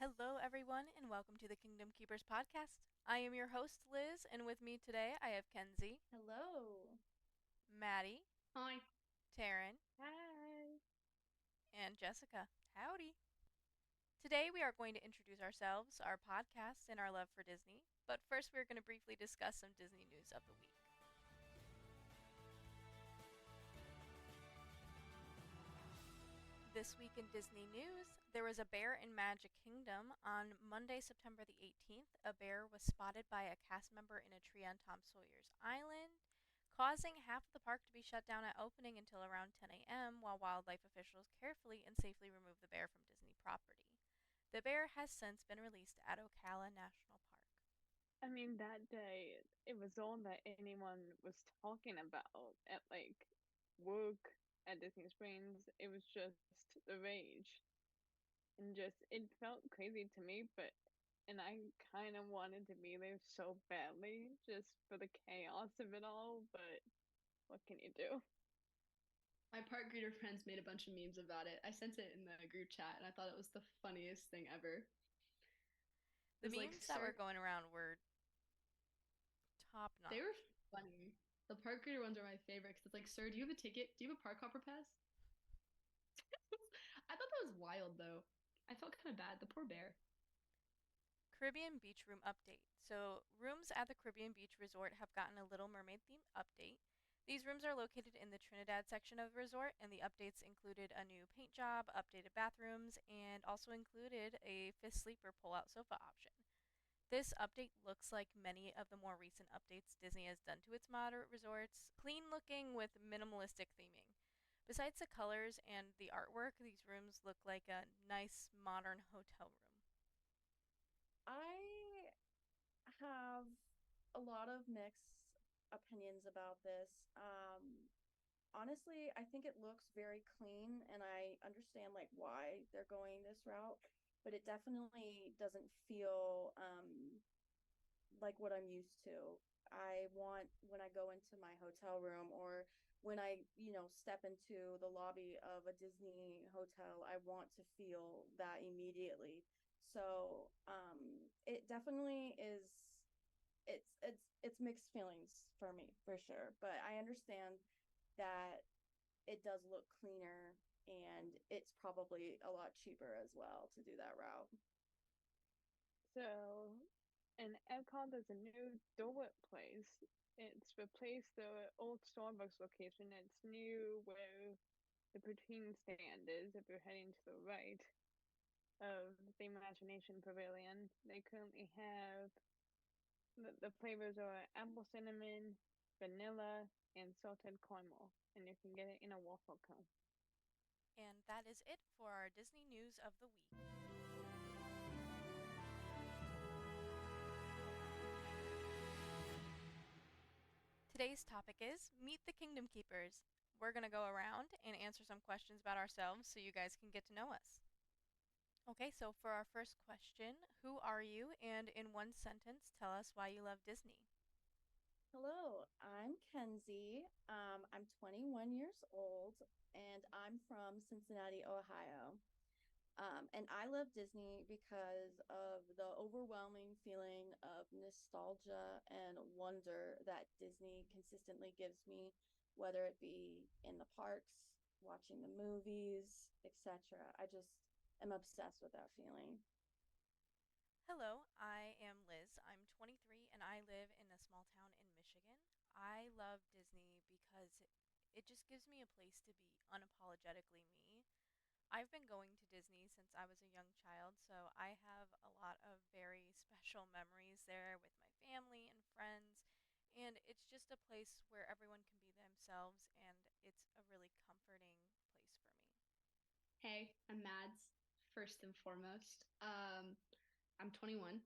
Hello, everyone, and welcome to the Kingdom Keepers podcast. I am your host, Liz, and with me today I have Kenzie, Hello. Maddie, Hi. Taryn, Hi. and Jessica. Howdy. Today we are going to introduce ourselves, our podcast, and our love for Disney. But first, we're going to briefly discuss some Disney news of the week. This week in Disney news, there was a bear in Magic Kingdom. On Monday, September the 18th, a bear was spotted by a cast member in a tree on Tom Sawyer's Island, causing half of the park to be shut down at opening until around 10 a.m., while wildlife officials carefully and safely removed the bear from Disney property. The bear has since been released at Ocala National Park. I mean, that day, it was all that anyone was talking about at work at Disney Springs. It was just the rage. And just, it felt crazy to me, and I kind of wanted to be there so badly just for the chaos of it all, but what can you do? My park greeter friends made a bunch of memes about it. I sent it in the group chat and I thought it was the funniest thing ever. It The was like, memes that were sir, going around were top they were notch. funny. The park greeter ones are my favorite because it's like, sir, do you have a ticket? Do you have a park hopper pass? I thought that was wild though. I felt kind of bad. The poor bear. Caribbean Beach Room update. So, rooms at the Caribbean Beach Resort have gotten a Little Mermaid themed update. These rooms are located in the Trinidad section of the resort, and the updates included a new paint job, updated bathrooms, and also included a fifth sleeper pull-out sofa option. This update looks like many of the more recent updates Disney has done to its moderate resorts, clean looking with minimalistic theming. Besides the colors and the artwork, these rooms look like a nice modern hotel room. I have a lot of mixed opinions about this. Honestly, I think it looks very clean and I understand like why they're going this route, but it definitely doesn't feel like what I'm used to. I want when I go into my hotel room or when I step into the lobby of a Disney hotel, I want to feel that immediately. So, it definitely is it's mixed feelings for me for sure, but I understand that it does look cleaner and it's probably a lot cheaper as well to do that route. So, in Epcot, there's a new donut place. It's replaced the old Starbucks location. It's new where the poutine stand is if you're heading to the right of the Imagination Pavilion. They currently have the flavors are apple cinnamon, vanilla, and salted caramel, and you can get it in a waffle cone. And that is it for our Disney news of the week. Today's topic is Meet the Kingdom Keepers. We're going to go around and answer some questions about ourselves so you guys can get to know us. Okay, so for our first question, who are you? And in one sentence, tell us why you love Disney. Hello, I'm Kenzie. I'm 21 years old and I'm from Cincinnati, Ohio. And I love Disney because of the overwhelming feeling of nostalgia and wonder that Disney consistently gives me, whether it be in the parks, watching the movies, etc. I just am obsessed with that feeling. Hello, I am Liz. I'm 23 and I live in a small town in Michigan. I love Disney because it just gives me a place to be unapologetically me. I've been going to Disney since I was a young child, so I have a lot of very special memories there with my family and friends. And it's just a place where everyone can be themselves, and it's a really comforting place for me. Hey, I'm Mads, first and foremost. I'm 21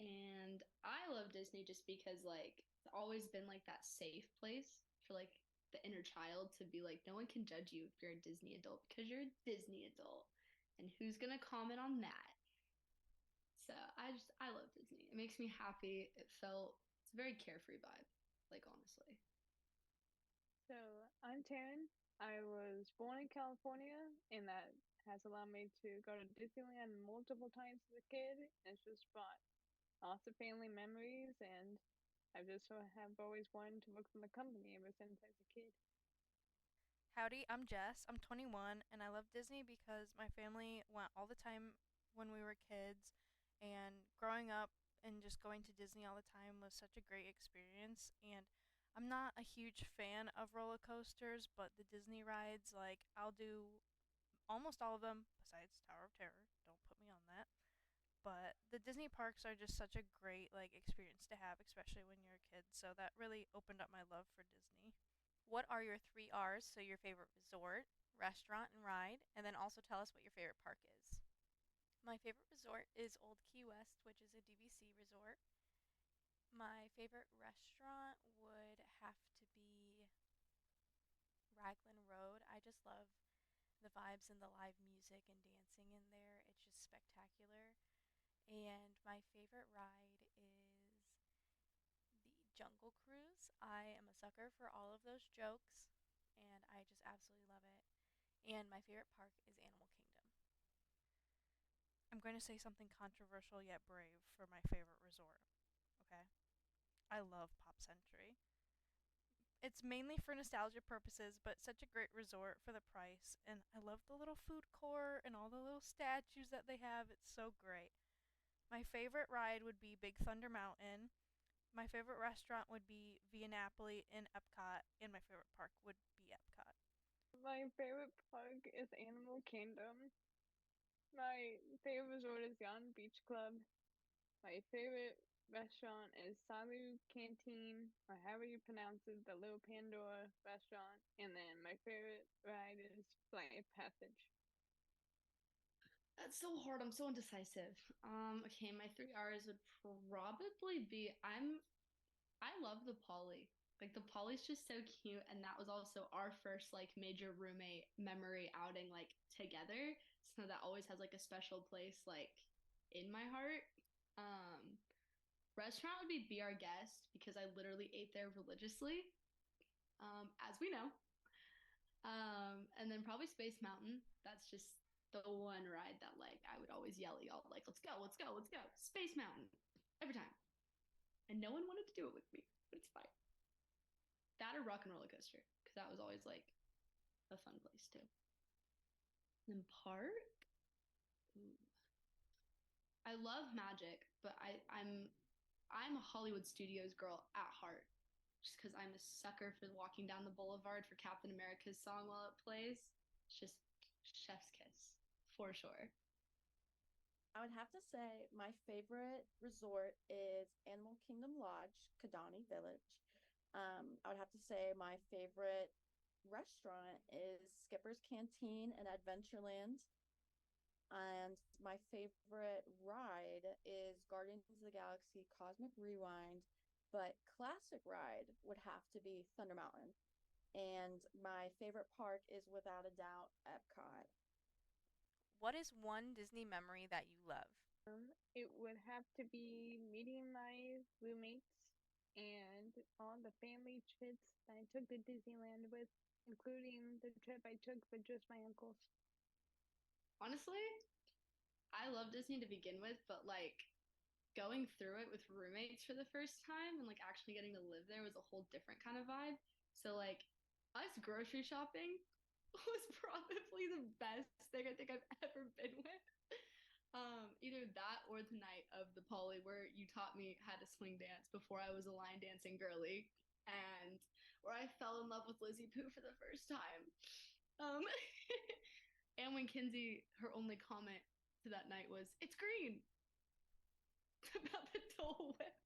and I love Disney just because like it's always been like that safe place for like the inner child to be like no one can judge you if you're a Disney adult because you're a Disney adult. And who's gonna comment on that? So I love Disney. It makes me happy. It's a very carefree vibe, like honestly. So I'm Taryn. I was born in California in that has allowed me to go to Disneyland multiple times as a kid. It's just brought lots of family memories, and I just have always wanted to work for the company ever since I was a kid. Howdy, I'm Jess. I'm 21 and I love Disney because my family went all the time when we were kids, and growing up and just going to Disney all the time was such a great experience. And I'm not a huge fan of roller coasters, but the Disney rides, like, I'll do almost all of them besides Tower of Terror. Don't put me on that. But the Disney parks are just such a great like experience to have, especially when you're a kid. So that really opened up my love for Disney. What are your three R's? So your favorite resort, restaurant, and ride, and then also tell us what your favorite park is. My favorite resort is Old Key West, which is a DVC resort. My favorite restaurant would have to be Raglan Road. I just love the vibes and the live music and dancing in there. It's just spectacular. And my favorite ride is the Jungle Cruise. I am a sucker for all of those jokes, and I just absolutely love it. And my favorite park is Animal Kingdom. I'm going to say something controversial yet brave for my favorite resort. Okay? I love Pop Century. It's mainly for nostalgia purposes, but such a great resort for the price. And I love the little food court and all the little statues that they have. It's so great. My favorite ride would be Big Thunder Mountain. My favorite restaurant would be Via Napoli in Epcot, and my favorite park would be Epcot. My favorite park is Animal Kingdom. My favorite resort is Yon Beach Club. My favorite restaurant is Salu Canteen, or however you pronounce it, the Little Pandora restaurant. And then my favorite ride is Flight of Passage. That's so hard. I'm so indecisive. Okay, my three R's would probably be I love the Polly. Like the Polly's just so cute, and that was also our first like major roommate memory outing like together. So that always has like a special place like in my heart. Um, Restaurant would be Our Guest because I literally ate there religiously, as we know. And then probably Space Mountain. That's just the one ride that like I would always yell at y'all like, let's go, let's go, let's go, Space Mountain, every time. And no one wanted to do it with me, but it's fine. That or Rock and Roller Coaster because that was always like a fun place too. And then park, ooh. I love Magic, but I'm a Hollywood Studios girl at heart, just because I'm a sucker for walking down the boulevard for Captain America's song while it plays. It's just chef's kiss for sure. I would have to say my favorite resort is Animal Kingdom Lodge, Kidani Village. I would have to say my favorite restaurant is Skipper's Canteen in Adventureland. And my favorite ride is Guardians of the Galaxy Cosmic Rewind. But classic ride would have to be Thunder Mountain. And my favorite park is without a doubt Epcot. What is one Disney memory that you love? It would have to be meeting my roommates and all the family trips that I took to Disneyland with, including the trip I took with just my uncles. Honestly, I love Disney to begin with, but like going through it with roommates for the first time and like actually getting to live there was a whole different kind of vibe. So like us grocery shopping was probably the best thing I think I've ever been with. Either that or the night of the Poly where you taught me how to swing dance before I was a line dancing girly, and where I fell in love with Lizzie Pooh for the first time. Um, and when Kenzie, her only comment to that night was, "It's green," about the Dole Whip.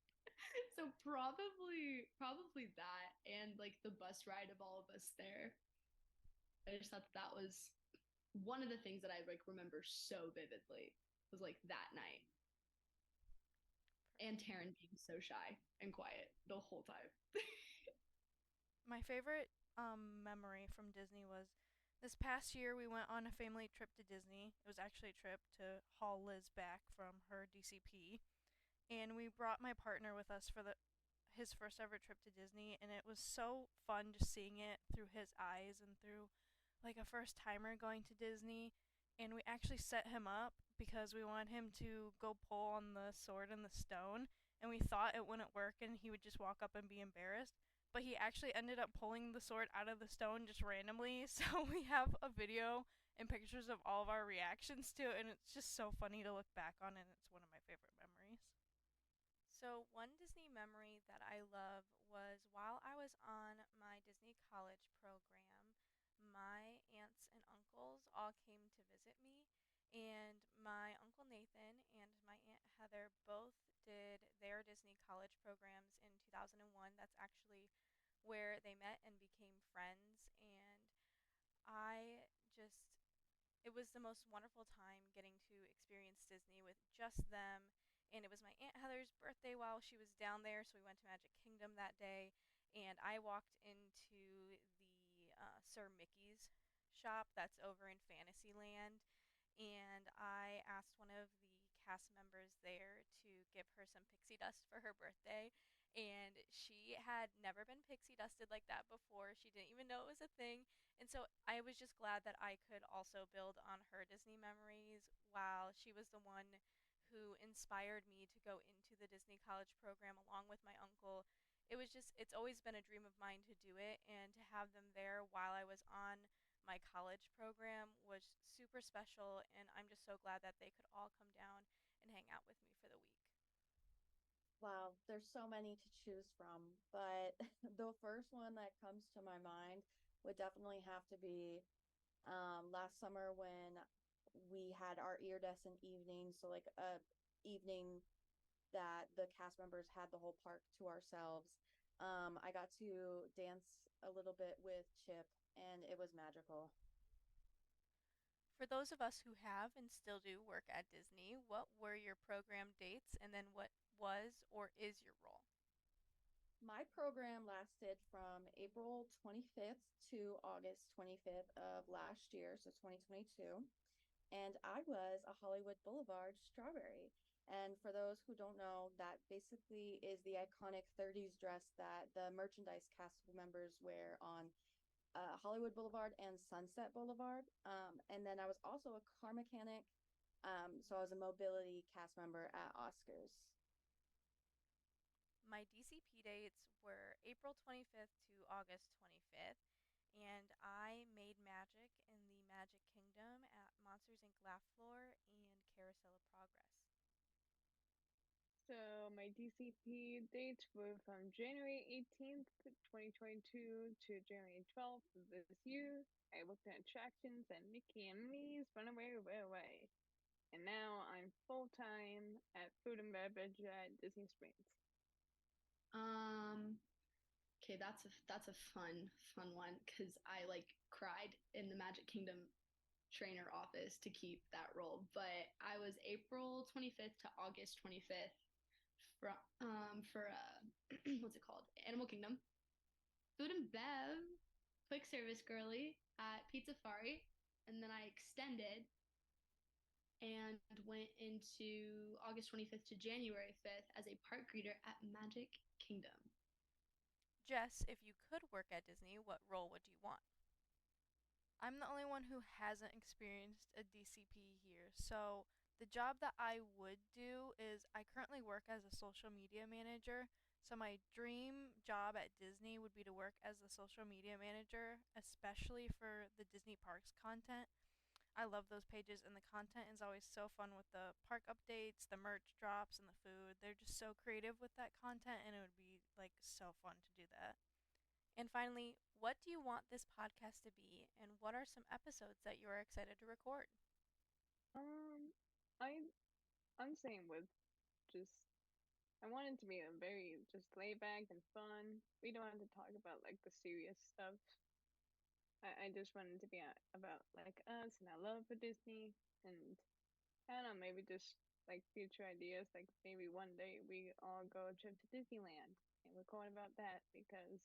So probably that, and like the bus ride of all of us there. I just thought that was one of the things that I like remember so vividly was like that night. And Taryn being so shy and quiet the whole time. My favorite memory from Disney was this past year we went on a family trip to Disney. It was actually a trip to haul Liz back from her DCP, and we brought my partner with us for the his first ever trip to Disney, and it was so fun just seeing it through his eyes and through like a first timer going to Disney. and we actually set him up because we wanted him to go pull on the sword and the stone, and we thought it wouldn't work and he would just walk up and be embarrassed. But he actually ended up pulling the sword out of the stone just randomly. So we have a video and pictures of all of our reactions to it, and it's just so funny to look back on, and it's one of my favorite memories. So, one Disney memory that I love was while I was on my Disney college program, my aunts and uncles all came to visit me, and my Uncle Nathan and my Aunt Heather both did their Disney college programs in 2001. That's actually where they met and became friends, and I just it was the most wonderful time getting to experience Disney with just them. And it was my Aunt Heather's birthday while she was down there, so we went to Magic Kingdom that day. And I walked into the Sir Mickey's shop that's over in Fantasyland. And I asked one of the cast members there to give her some pixie dust for her birthday. And she had never been pixie dusted like that before. She didn't even know it was a thing. And so I was just glad that I could also build on her Disney memories while she was the one who inspired me to go into the Disney College program along with my uncle. It's always been a dream of mine to do it, and to have them there while I was on my college program was super special, and I'm just so glad that they could all come down and hang out with me for the week. Wow, there's so many to choose from, but the first one that comes to my mind would definitely have to be last summer when we had our iridescent evening. So like a evening that the cast members had the whole park to ourselves. I got to dance a little bit with Chip, and it was magical. For those of us who have and still do work at Disney, what were your program dates, and then what was or is your role? My program lasted from April 25th to August 25th of last year, so 2022. And I was a Hollywood Boulevard strawberry. And for those who don't know, that basically is the iconic 30s dress that the merchandise cast members wear on Hollywood Boulevard and Sunset Boulevard. And then I was also a car mechanic. So I was a mobility cast member at Oscars. My DCP dates were April 25th to August 25th, and I made magic in the Magic Kingdom at Monsters Inc. Laugh Floor and Carousel of Progress. So my DCP dates were from January 18th, 2022 to January 12th of this year. I worked in attractions at Mickey and Minnie's Runaway Railway. And now I'm full time at food and beverage at Disney Springs. Um, okay, that's a fun one because I like cried in the Magic Kingdom trainer office to keep that role. But I was April 25th to August 25th for what's it called? Animal Kingdom. Food and bev, quick service girly at Pizza Fari, and then I extended and went into August 25th to January 5th as a park greeter at Magic Kingdom. Jess, if you could work at Disney, what role would you want? I'm the only one who hasn't experienced a DCP here, so the job that I would do is I currently work as a social media manager. So my dream job at Disney would be to work as a social media manager, especially for the Disney Parks content. I love those pages, and the content is always so fun with the park updates, the merch drops, and the food. They're just so creative with that content, and it would be like so fun to do that. And finally, what do you want this podcast to be, and what are some episodes that you are excited to record? Um, I I'm saying with just I want it to be a very just laid back and fun. We don't have to talk about like the serious stuff. I just want it to be about like us and our love for Disney, and I don't know, maybe just like future ideas. Like maybe one day we all go a trip to Disneyland and record about that because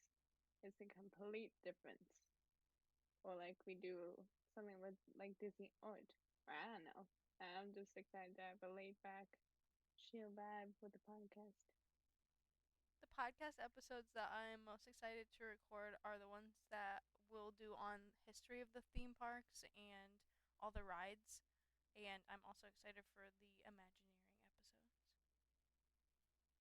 it's a complete difference. Or like we do something with like Disney art. Or I don't know. I'm just excited to have a laid back, chill vibe with the podcast. The podcast episodes that I'm most excited to record are the ones that we'll do on history of the theme parks and all the rides, and I'm also excited for the Imagineering episodes.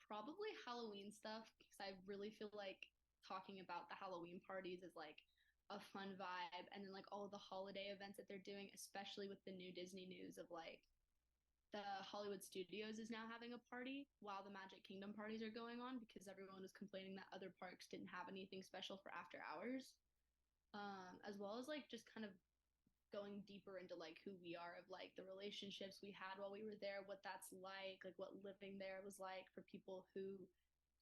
Probably Halloween stuff because I really feel like talking about the Halloween parties is like a fun vibe, and then like all of the holiday events that they're doing, especially with the new Disney news of like the Hollywood Studios is now having a party while the Magic Kingdom parties are going on because everyone was complaining that other parks didn't have anything special for after hours. As well as like just kind of going deeper into like who we are, of like the relationships we had while we were there, what that's like what living there was like for people who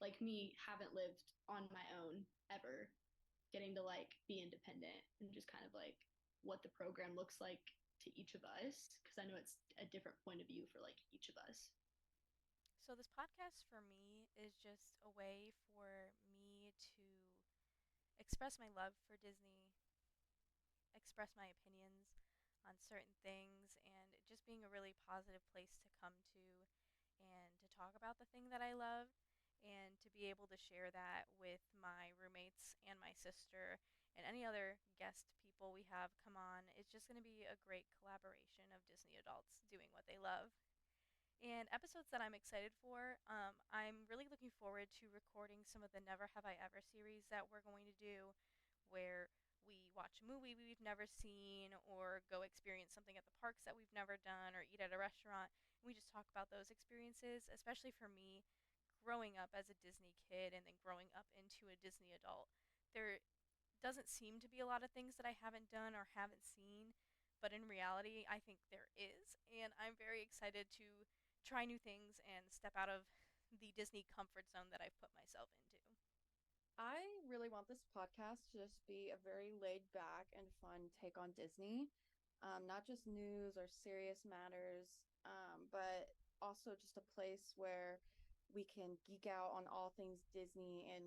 like me haven't lived on my own ever, getting to like be independent and just kind of like what the program looks like to each of us because I know it's a different point of view for like each of us. So, this podcast for me is just a way for me to express my love for Disney, express my opinions on certain things, and it just being a really positive place to come to and to talk about the thing that I love, and to be able to share that with my roommates and my sister and any other guest people we have come on. It's just going to be a great collaboration of Disney adults doing what they love. And episodes that I'm excited for, I'm really looking forward to recording some of the Never Have I Ever series that we're going to do, where we watch a movie we've never seen, or go experience something at the parks that we've never done, or eat at a restaurant. And we just talk about those experiences, especially for me, growing up as a Disney kid and then growing up into a Disney adult. There doesn't seem to be a lot of things that I haven't done or haven't seen, but in reality, I think there is, and I'm very excited to try new things and step out of the Disney comfort zone that I've put myself into. I really want this podcast to just be a very laid back and fun take on Disney. Not just news or serious matters, but also just a place where we can geek out on all things Disney and,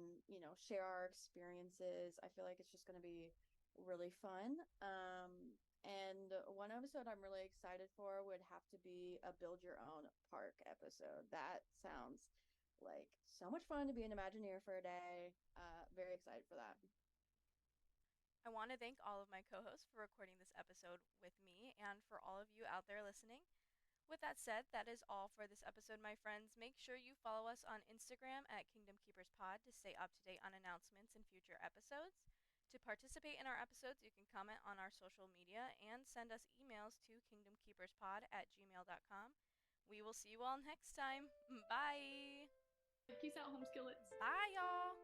share our experiences. I feel like it's just going to be really fun. And one episode I'm really excited for would have to be a build your own park episode. That sounds like so much fun to be an Imagineer for a day. Very excited for that. I want to thank all of my co hosts for recording this episode with me and for all of you out there listening. With that said, that is all for this episode, my friends. Make sure you follow us on Instagram at Kingdom Keepers Pod to stay up to date on announcements and future episodes. To participate in our episodes, you can comment on our social media and send us emails to kingdomkeeperspod@gmail.com. We will see you all next time. Bye. Peace out, home skillets. Bye, y'all.